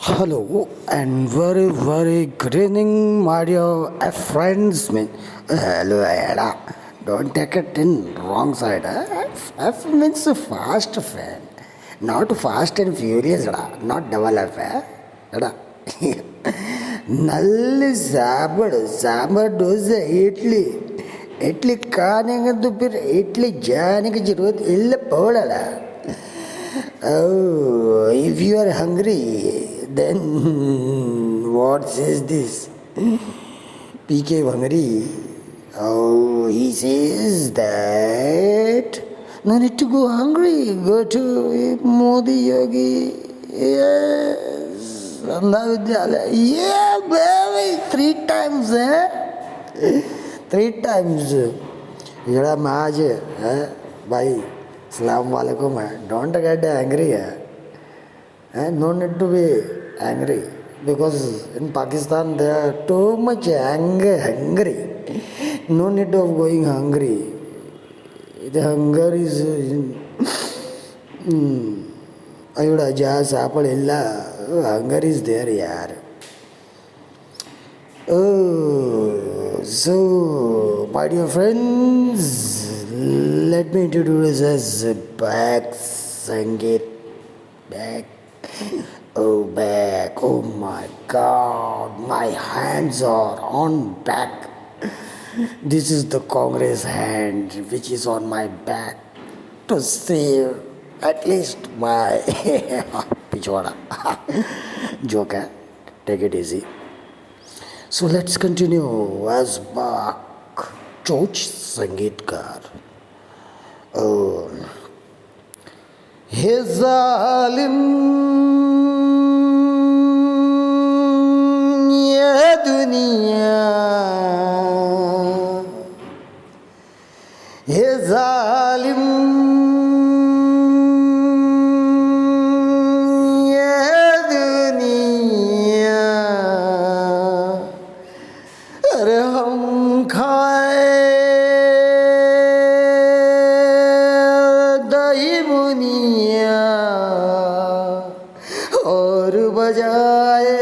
Hello and very good evening, my dear friends. Hello, Ada. Don't take it in wrong side. F means fast fan, not fast and furious. Not double F. Ada. ನಲ್ಲಿ ಸಾಂಬಾರು ಇಡ್ಲಿ ಇಡ್ಲಿ ಕಾನೆಗದ್ದು फिर इडली जाने की जरूरत ಇಲ್ಲ पड़ला. Oh, if you are hungry, then what says this? PK hungry. Oh, he says that no need to go hungry. Go to Modi Yogi. Yes, Annavidyalaya. Yeah, baby, 3 times, eh? 3 times. Yada maaj, eh? Bhai. Assalamu alaikum. Don't get angry. No need to be angry because in Pakistan they are too much hungry. No need of going hungry. The hunger is ayuda jaa sapal illa. Hunger is there, yaar. Oh, so my dear friends, let me introduce as back Sangeet. Back. Oh, back. Oh my God. My hands are on back. This is the Congress hand which is on my back to save at least my pichwada. Joke, eh? Take it easy. So let's continue as back George Sangeetkar. Oh, हे जालिम ये दुनिया, हे जालिम ये दुनिया, अरे हम खाए और बजाए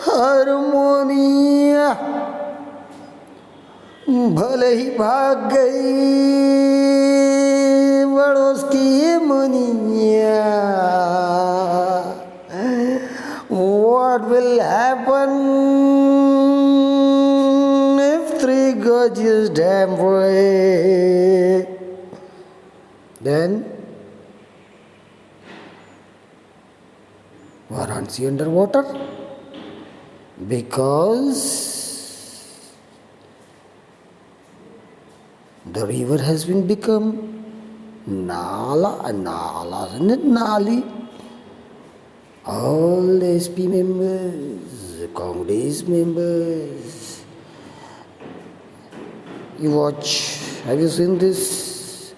हारमोनिया, भले ही भाग गई बड़ोस की Muniya. What will happen if 3 gorgeous damn away? Then Varanasi underwater, because the river has been become Nala and Nali. All the SP members, Congress members, you watch. Have you seen this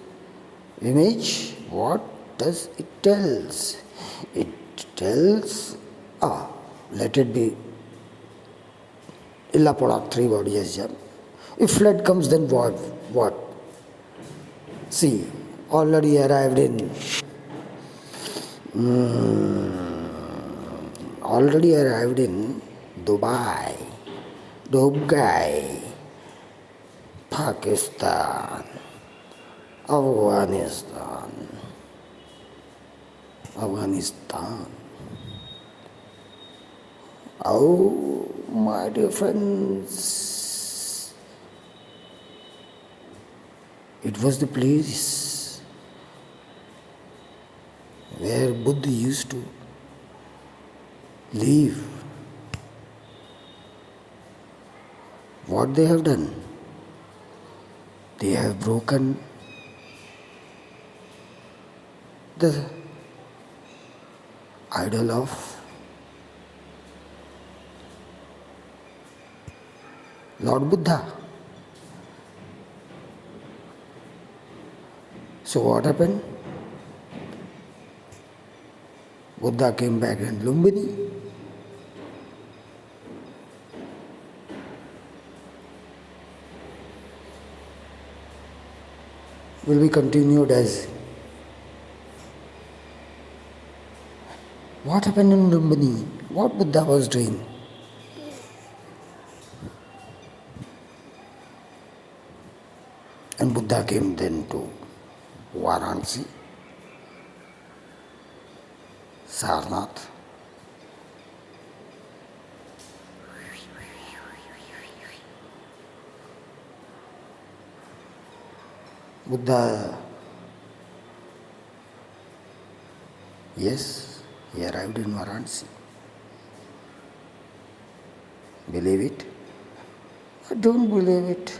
image? What does it tells? It tells, let it be illa poda 3 bodies jam. If flood comes, then what? See, already arrived in Dubai, Pakistan, Afghanistan. Oh, my dear friends, it was the place where Buddha used to live. What they have done? They have broken the idol of Lord Buddha. So what happened? Buddha came back in Lumbini. Will be continued as What happened in Lumbini? What Buddha was doing? And Buddha came then to Varanasi, Sarnath. Buddha, yes, he arrived in Varanasi. Believe it? Or don't believe it?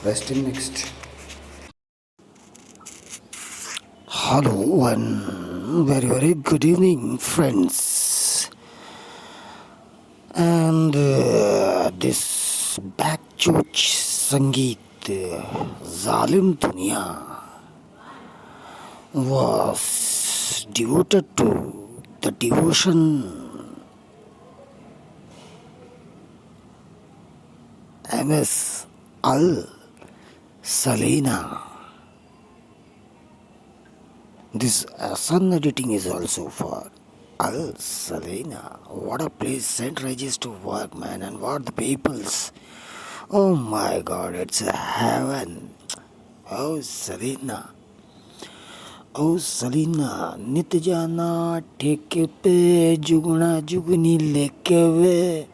Rest in next. Hello and very good evening, friends. And this backchurch Sangeet Zalim Dunya was devoted to the devotion MS Al Salina. This sun editing is also for Al Salina. What a place St. Regis to work, man, and what the peoples. Oh my god, it's a heaven. Oh Salina. Oh Salina, नित जाना ठेके पे जुगना जुगनी लेके वे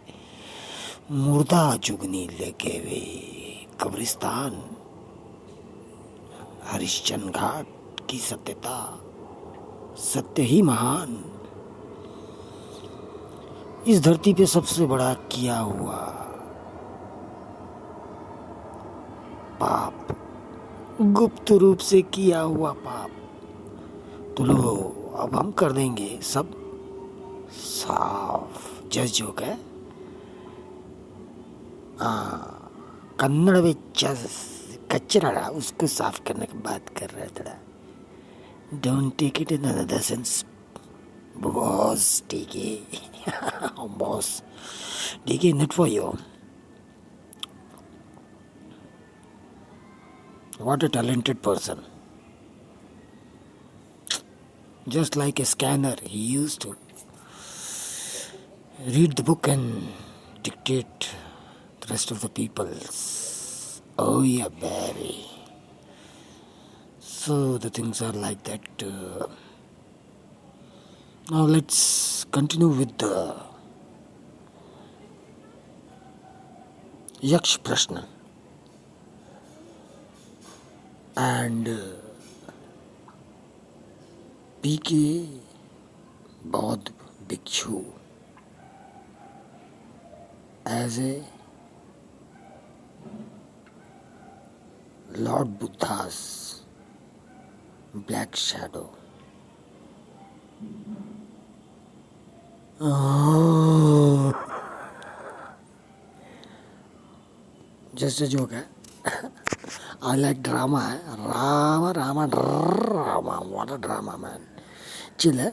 मुर्दा जुगनी लेके वे कब्रिस्तान हरिश्चंद्र घाट की सत्यता सत्य ही महान इस धरती पे सबसे बड़ा किया हुआ पाप गुप्त रूप से किया हुआ पाप तो लो अब हम कर देंगे सब साफ जज जोक है कन्नड़ में कचरा उसको साफ करने की बात कर रहा था Don't take it in another sense. Boss, take it. Boss, take it not for you. What a talented person. Just like a scanner, he used to read the book and dictate the rest of the people's. Oh yeah, baby. So the things are like that. Now let's continue with the Yaksh Prashna. And PK Bodh Bhikshu as a Lord Buddha's black shadow. Just a joke, eh? I like drama, eh? Drama. What a drama, man. Chill, eh?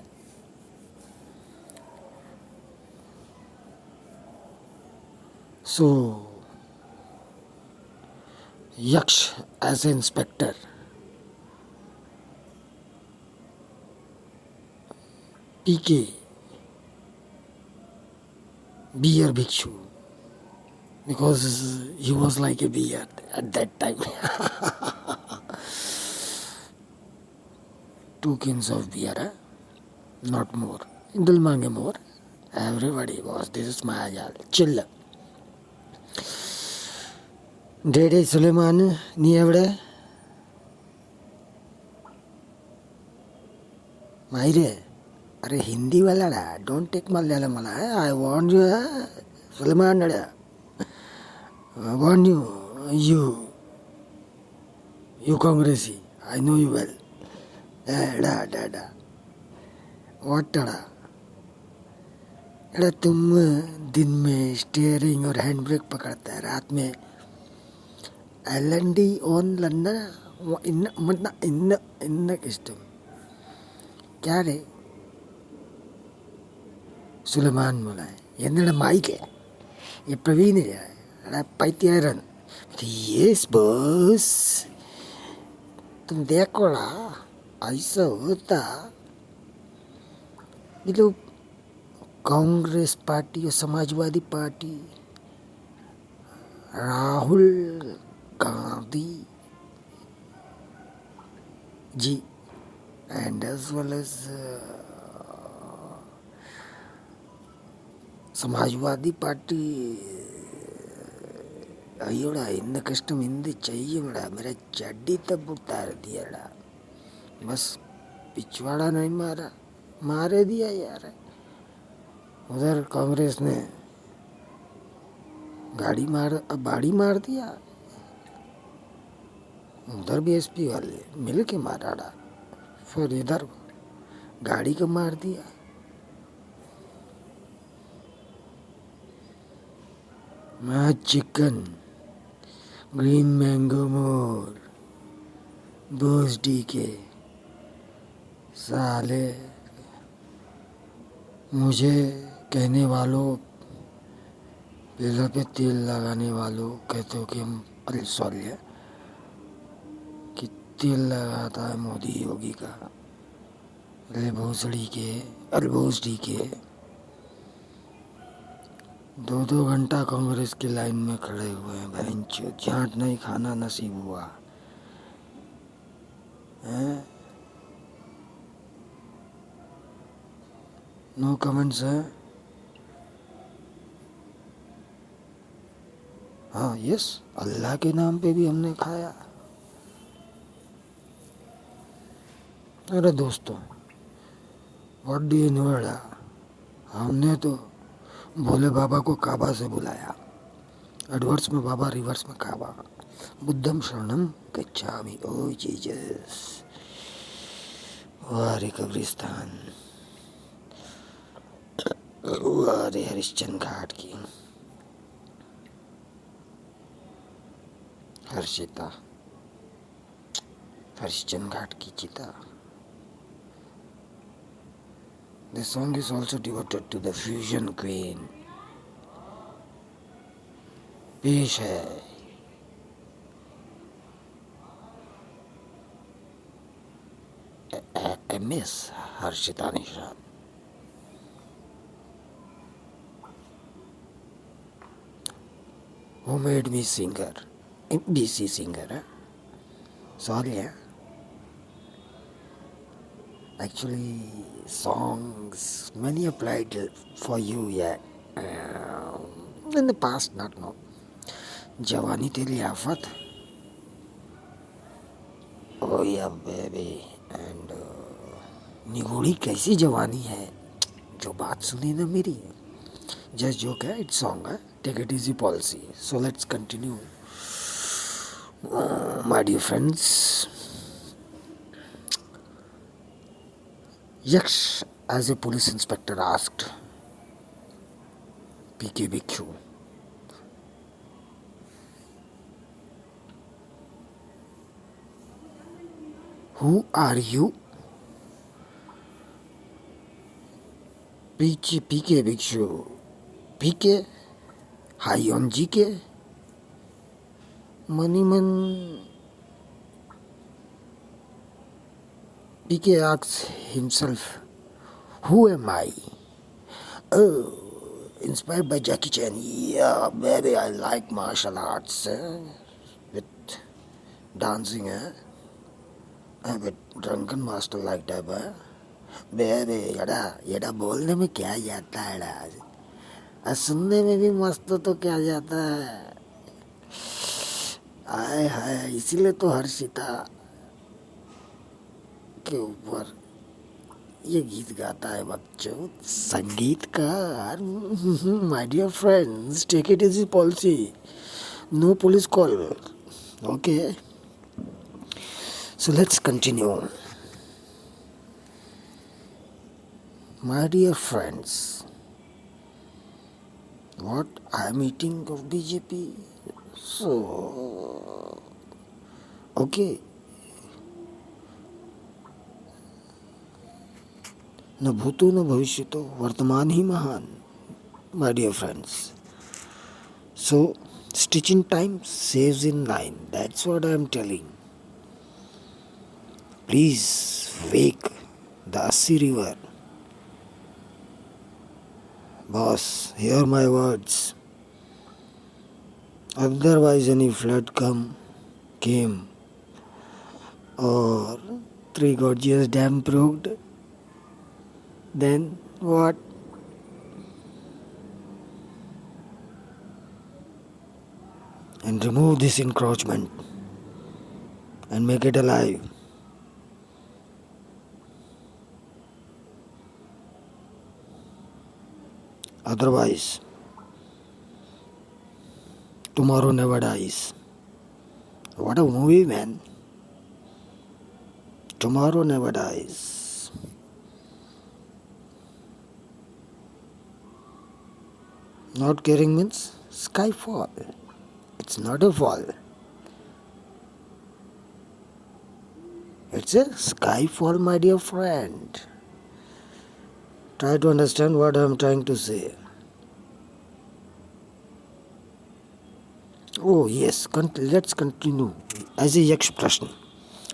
So, Yaksh as an inspector. PK Beer Bhikshu, because he was like a beer at that time. 2 cans of beer, eh? Not more. Dil mange more. Everybody was. This is Mayajal. Chill. Dede Suleiman, ni evde? Maire. अरे हिंदी वाला डा don't take Malayalam वाला है I want you Suleman डा I want you congressy I know you well डा what डा अरे तुम दिन में स्टीयरिंग और हैंड ब्रेक पकड़ता है रात में LND ऑन लन्ना इन किस्टम क्या रे സുലൈമാൻ മോളെ എന്നിടെ മൈക്ക് പ്രവീണില്ല പൈത്യാരൻ യെസ് ബോസ് तुम देखो ला ऐसा होता ये लोग कांग्रेस पार्टी और Samajwadi party, Rahul Gandhi ji and as well as Samajwadi party അയ്യോടാ ഇന്ന് കഷ്ടം എന്ത് ചെയ്യുമടാ मेरा चड्डी तब उतार दियाड़ा बस पिछवाड़ा नहीं मारा मारे दिया यार उधर कांग्रेस ने बाड़ी मार दिया उधर बीएसपी वाले मिल के माराड़ा फिर इधर गाड़ी को मार दिया मैं चिकन ग्रीन मैंगो मोर बोस डी के साले मुझे कहने वालों पेड़ों पे तेल लगाने वालों कहते हो कि हम अरे सॉरी है कि तेल लगाता है मोदी योगी का अरे भोसड़ी के अरे बोस डी के 2-2 घंटा कांग्रेस की लाइन में खड़े हुए हैं बहनचोद झांट नहीं खाना नसीब हुआ हैं नो कमेंट्स है हाँ यस अल्लाह के नाम पे भी हमने खाया अरे दोस्तों व्हाट डू यू नो हमने तो भोले बाबा को काबा से बुलाया एडवर्स में बाबा रिवर्स में काबा बुद्धम शरणम गच्छामि ओ जीसस वारे कब्रिस्तान वारे हरिश्चंद्र घाट की हर्षिता हरिश्चंद्र घाट की चिता This song is also devoted to the fusion queen. पेश है MS Harshita Nishad Who made me singer? BC singer, huh? Sorry, huh? Actually, songs many applied for you, yeah. In the past, not now. जवानी तेरी आफत, oh yeah baby, and निगोड़ी कैसी जवानी है, जो बात सुनी ना मेरी. Just joke है, it's song है. Take it easy policy. So let's continue, my dear friends. Yaksh, as a police inspector, asked PK Bhikshu, who are you? PK Bhikshu, PK, high on GK. Maniman PK asks himself, who am I? Oh, inspired by Jackie Chan. Yeah, baby, I like martial arts with dancing. With drunken master like that. बेबे यड़ा बोलने में क्या जाता है आज सुनने में भी मस्त तो क्या जाता है आय हाय इसीलिए तो हर्षिता के ऊपर ये गीत गाता है बच्चों संगीतकार my dear friends take it easy policy no police call okay so let's continue My dear friends, what I am eating of BJP? So, okay. न भूतो न भविष्यतो वर्तमान ही महान, my dear friends. So, stitch in time saves in 9. That's what I am telling. Please wake the Assi river. Boss, hear my words. Otherwise any flood came, or Three Gorges Dam broke, then what? And remove this encroachment and make it alive. Otherwise, tomorrow never dies. What a movie, man. Tomorrow never dies. Not caring means skyfall. It's not a fall. It's a skyfall, my dear friend. Try to understand what I'm trying to say. Oh yes, let's continue. As a yaksh prashn.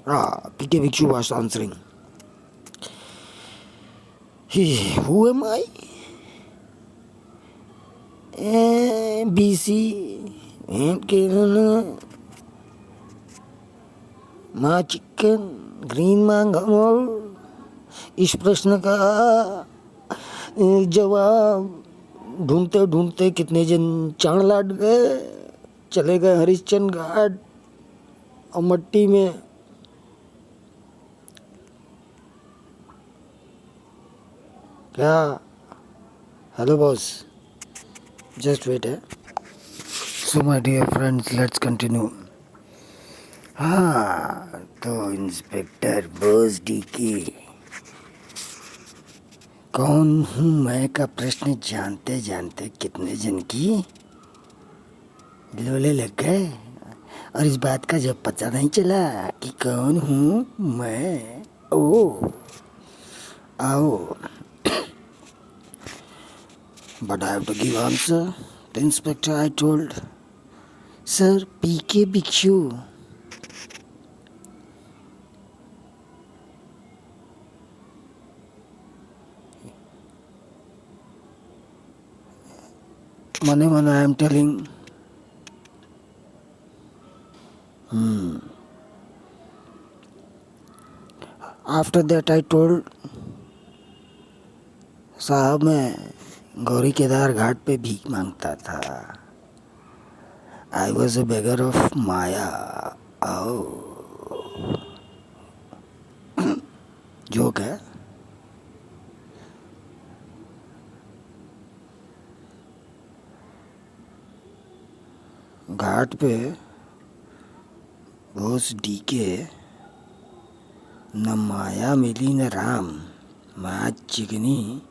PK Bhikshu was answering. Who am I? BC and Kerala. Ma chicken, green mango. इस प्रश्न का जवाब ढूंढते ढूंढते कितने जन चाण लाट गए, चले गए हरिश्चंद्र घाट और मट्टी में क्या. हेलो बॉस, जस्ट वेट है. So my dear friends, let's continue. हाँ, तो इंस्पेक्टर बोस डीके कौन हूँ मैं का प्रश्न जानते जानते कितने जन की लोले लग गए, और इस बात का जब पता नहीं चला कि कौन हूँ मैं. ओ आओ. But I have to give answer. The inspector, I told, Sir, PK Bhikshu. Mane, I am telling. After that I told, साहब मैं गौरी केदार घाट पे भीख मांगता था. I was a beggar of Maya. Joke है. घाट पे बोस डीके न माया मिली न राम, माँ चिकनी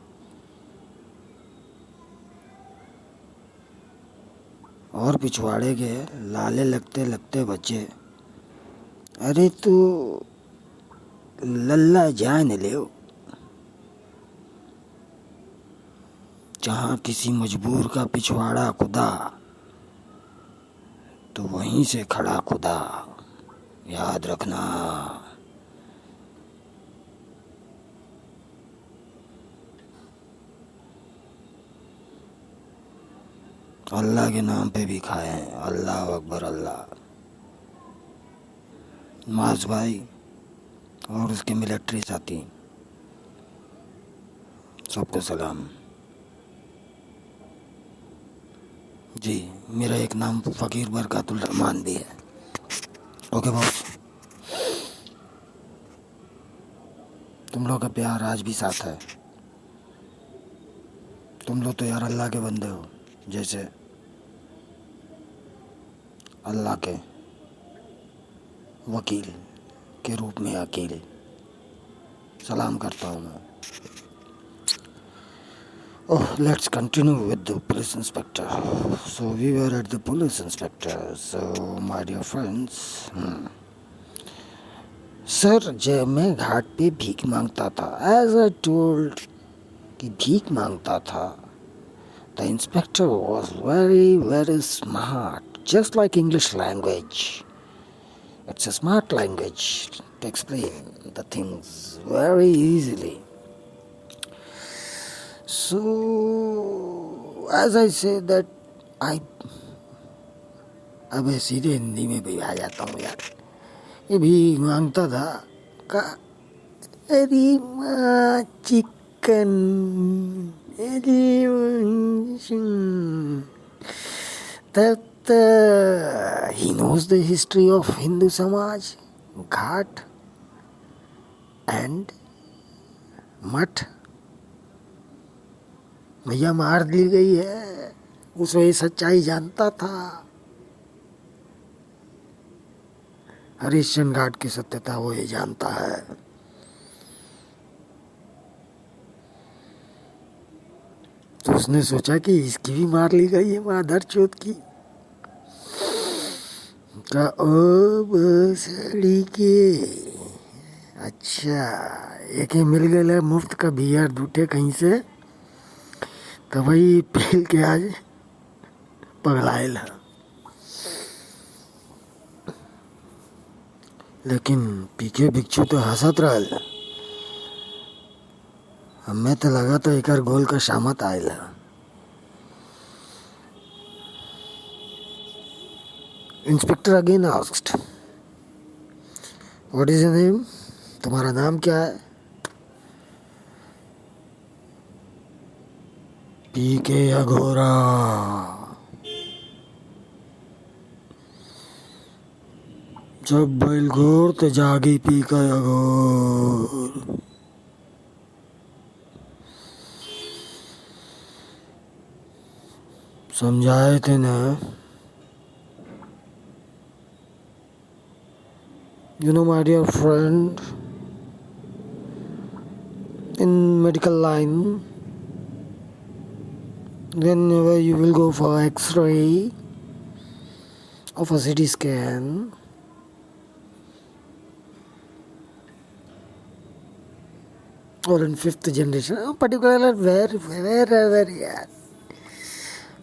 और पिछवाड़े के लाले लगते लगते बच्चे. अरे तू लल्ला जान ले, जहाँ किसी मजबूर का पिछवाड़ा खुदा तो वहीं से खड़ा खुदा, याद रखना. अल्लाह के नाम पे भी खाए हैं. अल्लाह अकबर अल्लाह. माज भाई और उसके मिलिट्री साथी, सबको सलाम. जी, मेरा एक नाम फ़कीर बरकातुल रहमान भी है. ओके बॉस, तुम लोग का प्यार आज भी साथ है. तुम लोग तो यार अल्लाह के बंदे हो, जैसे अल्लाह के वकील के रूप में अकेले सलाम करता हूँ मैं. Oh, let's continue with the police inspector. So we were at the police inspector. So my dear friends, sir जब मैं घाट पे भीख मांगता था, as I told कि भीख मांगता था, the inspector was very very smart, just like English language. It's a smart language to explain the things very easily. So, as I say that I अब सीधे हिंदी में भी आ जाता हूँ यार. ये भी मांगता था का अरे माँ chicken that he knows the history of Hindu Samaj, Ghat and मठ. भैया मार दी गई है, उसमें ये सच्चाई जानता था. हरिश्चंद्र घाट की सत्यता वो ये जानता है. तो उसने सोचा कि इसकी भी मार ली गई है माधर चौथ की. का ओ बसड़ी के अच्छा एक ही मिल गया मुफ्त का बियर दूठे कहीं से, तो भाई पील के आज पगलायल है. लेकिन पीके भिक्षु तो हंसत रहल. हमें तो लगा तो एक गोल का शामत आयल है. Inspector again asked, what is your name? तुम्हारा नाम क्या है? पीके अघोरा. जब बैल घोर तो जागी पीके अघोर. समझाए थे ना. You know, my dear friend, in medical line, whenever you will go for X-ray of a CT scan, or in fifth generation, particularly wherever you are,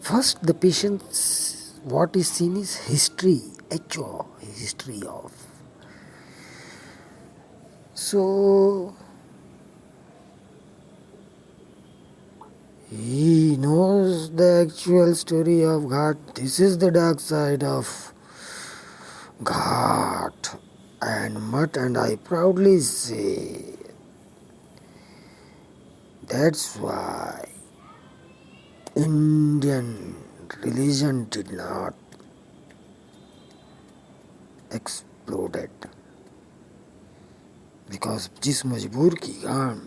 first the patient's what is seen is history, HO, history of. So he knows the actual story of Ghat. This is the dark side of Ghat and Mutt, and I proudly say that's why Indian religion did not exploded. Because जिस मजबूर की गान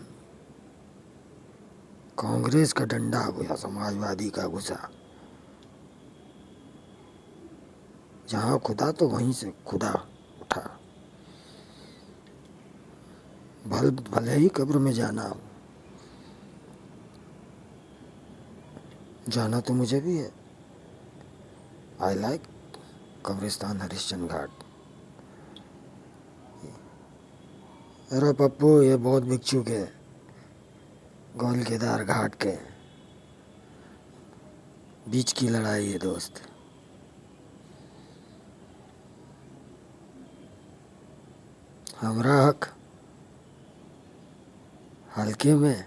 कांग्रेस का डंडा घुसा, समाजवादी का घुसा. जहाँ खुदा तो वहीं से खुदा उठा. भले ही कब्र में जाना तो मुझे भी है. आई लाइक कब्रिस्तान हरिश्चंद्र घाट. अरे पप्पू ये बहुत भिक्षुक है. गोल केदार घाट के बीच की लड़ाई है दोस्त. हमरा हक हल्के में.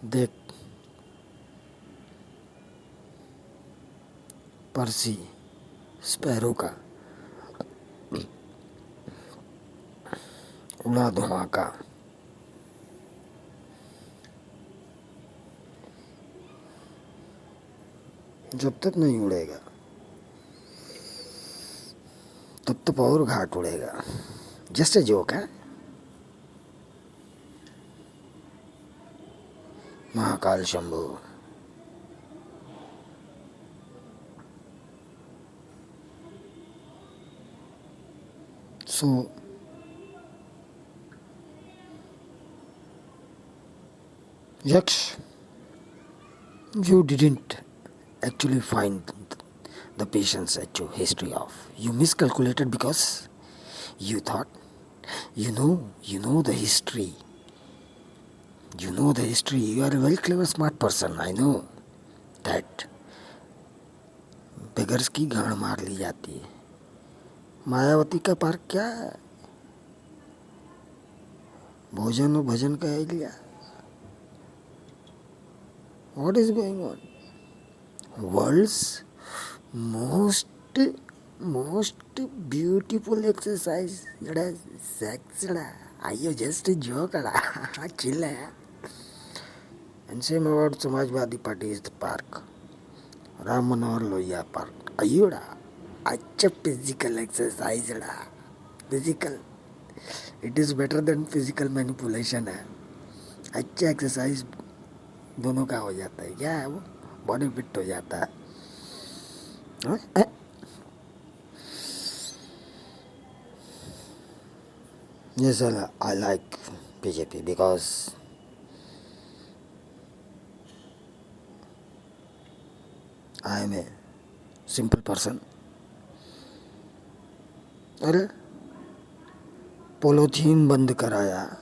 देख परसी स्पैरो का उड़ा धमाका. जब तक नहीं उड़ेगा तब तक और घाट उड़ेगा. जस्ट ए जोक है. Mahakal Shambhu. So Yaksh, you didn't actually find the patient's actual history of. You miscalculated because you thought you know the history. You know the history. You are a very clever, smart person. I know that beggars की गाड़ मार ली जाती है. मायावती का park क्या है? भोजन और भजन का area. What is going on? World's most beautiful exercise. Sex. Are you just a joke? Chill. And same about Samajwadi Party is the park. Ram Manohar Lohia Park. Ayuda. Acha physical exercise. Physical. It is better than physical manipulation. अच्छा exercise दोनों का हो जाता है. क्या है वो? Body fit हो जाता है. Yes, I like BJP because I am a simple person. अरे पोलोथीन बंद कराया.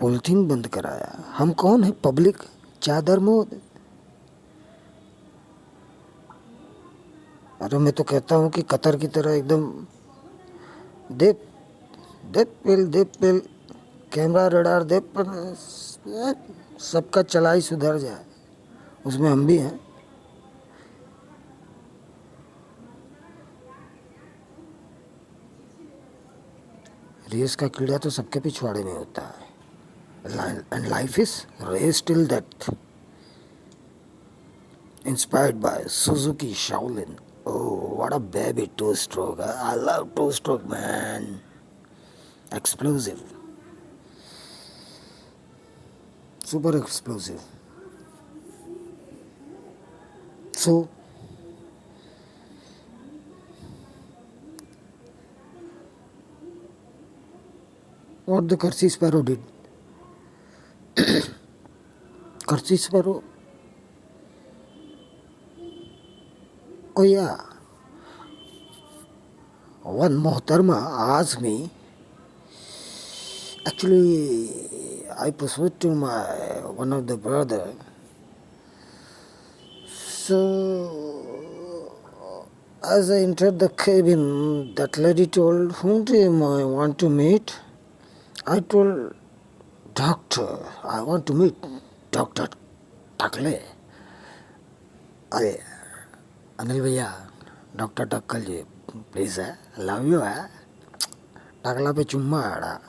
पोलोथीन बंद कराया. हम कौन है? पब्लिक. चादर मोद. अरे मैं तो कहता हूँ कि कतर की तरह एकदम दे कैमरा रडार दे पर सबका चलाई सुधर जाए. उसमें हम भी हैं. रेस का कीड़ा तो सबके पिछवाड़े में होता है. And life is race till death. Inspired by Suzuki Shaolin. Oh, what a baby two-stroke. I love two-stroke, man. Explosive. Super explosive. So, what the Kersey Sparrow did? Kersey Sparrow. Oh yeah. One Mohtarma asked me. Actually, I pursued to my one of the brother. So, as I entered the cabin, that lady told, "Whom do you want to meet?" I told, "Doctor, I want to meet Dr. Takle." अरे अनिल भैया, doctor टक्कल जी please है, love you है. टकला पे चुम्मा आड़ा.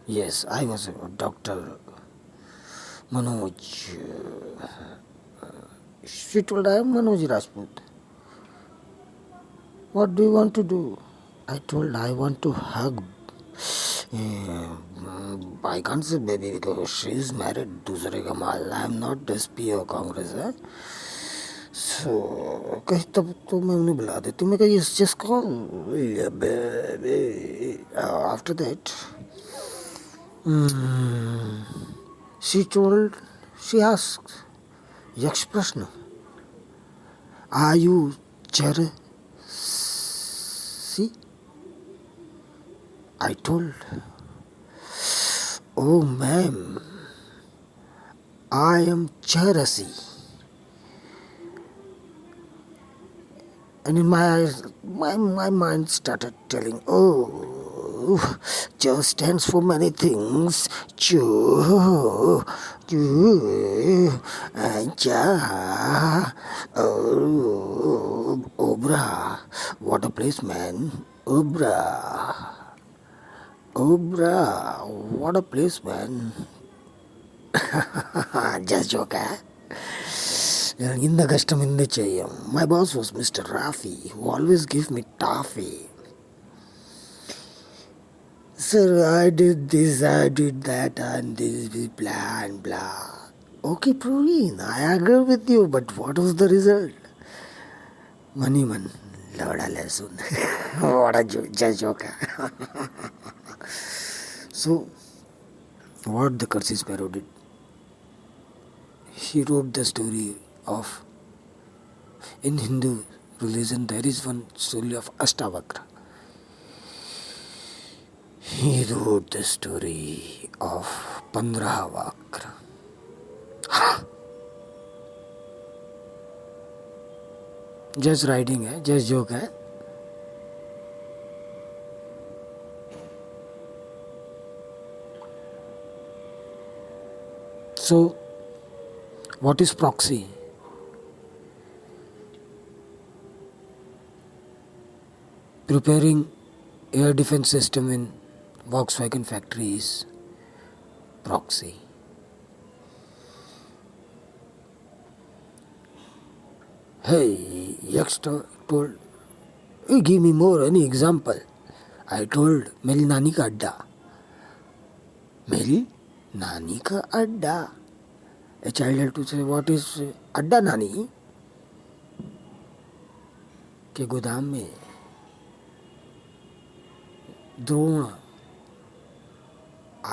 Yes, I was Dr. Manoj. She told, I am Manoj Rajput. What do you want to do? I told, I want to hug. I can't say baby because she is married. दूसरे का माल. I am not SP or Congress. So कहीं तब तो मैं उन्हें बुला देती. मैं कही just call. Yeah, baby. After that, she asked, यक्ष प्रश्न, are you jealous? I told, oh ma'am, I am jealousy. And in my eyes, my mind started telling, oh, Joe stands for many things. Joe, Obra, what a place, man. Obra, what a place, man. Just joke, eh? In the custom in the chair, my boss was Mr. Rafi, who always gave me toffee. Sir, I did this, I did that, and this, blah, and blah. Okay, Praveen, I agree with you, but what was the result? Money, man. Lada lesson. What a joke. So, what the Kersey Sparrow did? He wrote the story of, in Hindu religion, there is one story of Ashtavakra. He wrote the story of Pandrahavakra. Just riding है, just joke है. So, what is proxy? Preparing air defense system in Volkswagen factories. Proxy. Hey, youngster told, hey, give me more, any example. I told, मेरी नानी का अड्डा. मेरी नानी का अड्डा. A child had to say, what is अड्डा नानी? के गोदाम में द्रोण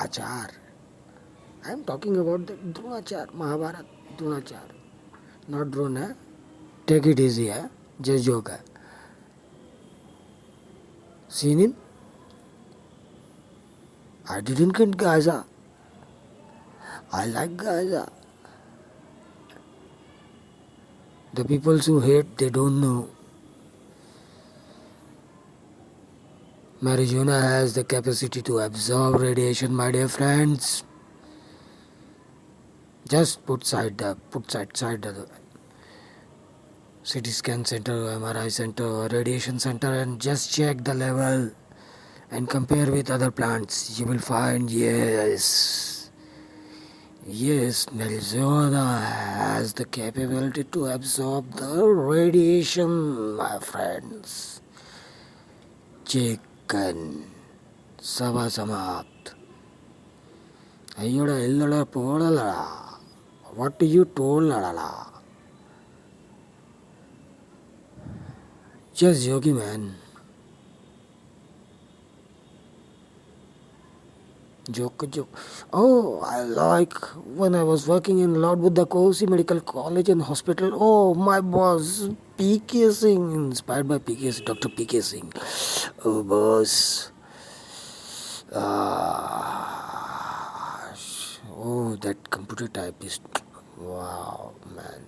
आचार. I am talking about the द्रोणाचार, Mahabharat द्रोणाचार. Not drone है. Take it easy है. Just joke है. Seen him? I didn't get Gaza. I like Gaza. The people who hate, they don't know. Marijuana has the capacity to absorb radiation, my dear friends. Just put side the CT scan center, MRI center, radiation center, and just check the level and compare with other plants. You will find, yes, marijuana has the capability to absorb the radiation, my friends. Chicken. Sava Samapt. Ayoda illada podala. What do you told la? Just joking, man. Joke. Oh, I like when I was working in Lord Buddha Kosi Medical College and Hospital. Oh, my boss, PK Singh, inspired by PK, Dr. PK Singh. Oh, boss. Oh, that computer typist. Wow, man.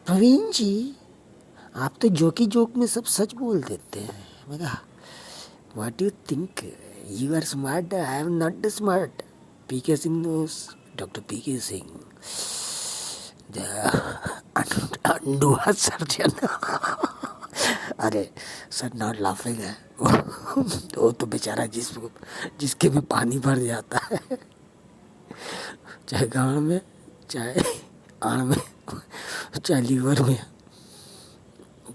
Praveen जी, आप तो joke में सब सच बोल देते हैं. मैं कहा, what do you think? You are smart, I am not smart. PK Singh knows. Dr. PK Singh. The Andua surgeon. अरे सर नॉट लाफिंग है. वो तो बेचारा जिसके भी पानी भर जाता है, चाहे गाँव में, चाहे आड़ में, चाहे लीवर में.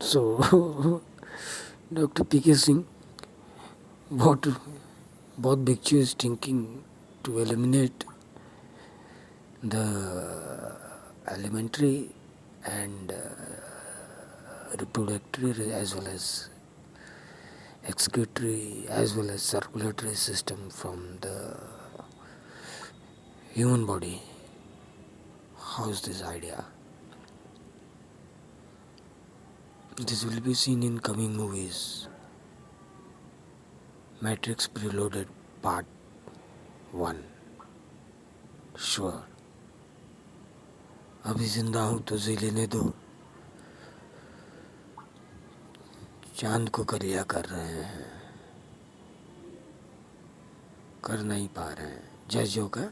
सो डॉक्टर PK सिंह बहुत big is thinking to eliminate the elementary and reproductory as well as excretory as well as circulatory system from the human body. How's this idea? This will be seen in coming movies. Matrix Preloaded Part 1. Sure. अभी जिंदा हूँ तो जी लेने दो. चांद को करिया कर रहे हैं, कर नहीं पा रहे हैं. जय जोगा.